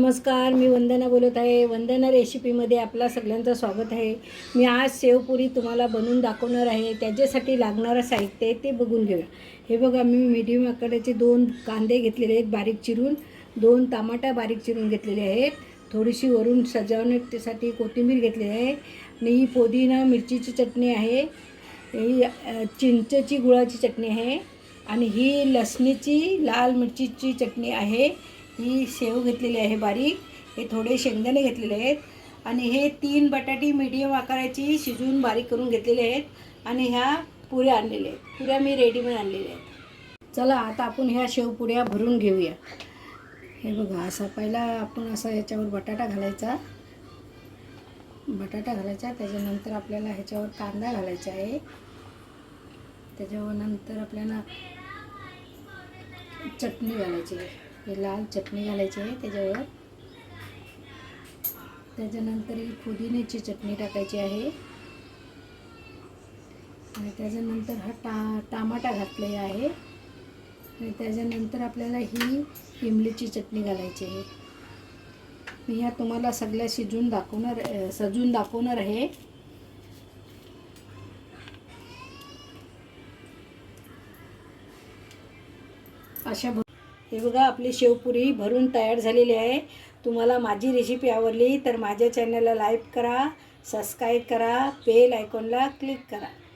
नमस्कार, मी वंदना बोलत आहे. वंदना रेसिपीमध्ये आपला सगळ्यांचं स्वागत आहे. मी आज शेवपुरी तुम्हाला बनवून दाखवणार आहे. त्याच्यासाठी लागणारं साहित्य आहे ते बघून घेऊया. हे बघा, मी मीडियम आकाराचे 2 कांदे घेतलेले आहेत बारीक चिरून, 2 टमाटा बारीक चिरून घेतलेले आहेत, थोडीशी वरून सजावण्यासाठी कोथिंबीर घेतलेली आहे आणि ही पुदिना मिरचीची चटणी आहे, ही चिंचेची गुळाची चटणी आहे आणि ही लसणीची लाल मिरचीची चटणी आहे. ही शेव घेतलेली आहे बारीक, हे थोडे शेंगदाणे घेतलेले आहेत आणि हे 3 बटाटी मीडियम आकाराची शिजवून बारीक करून घेतलेले आहेत आणि ह्या पुऱ्या आणलेल्या आहेत. पुऱ्या मी रेडीमेड आणलेल्या आहेत. चला आता आपण ह्या शेवपुऱ्या भरून घेऊया. हे बघा, असा पहिला आपण असा ह्याच्यावर बटाटा घालायचा, त्याच्यानंतर आपल्याला ह्याच्यावर कांदा घालायचा आहे, त्याच्यावर नंतर आपल्याला चटणी घालायची आहे, हे लाल चटणी घालायची आहे त्याच्यावर. त्याच्यानंतर ही पुदिन्याची चटणी टाकायची आहे आणि त्याच्यानंतर हा टमाटा घातलेला आहे आणि त्याच्यानंतर आपल्याला ही इमलीची चटणी घालायची आहे. मी ह्या तुम्हाला सगळ्या सजून दाखवणार आहे. अशा हे बघा, आपली शेवपुरी भरून तयार झालेली आहे. तुम्हाला माझी रेसिपी आवडली तर माझ्या चॅनलला लाईक करा, सबस्क्राईब करा, बेल आयकॉनला क्लिक करा.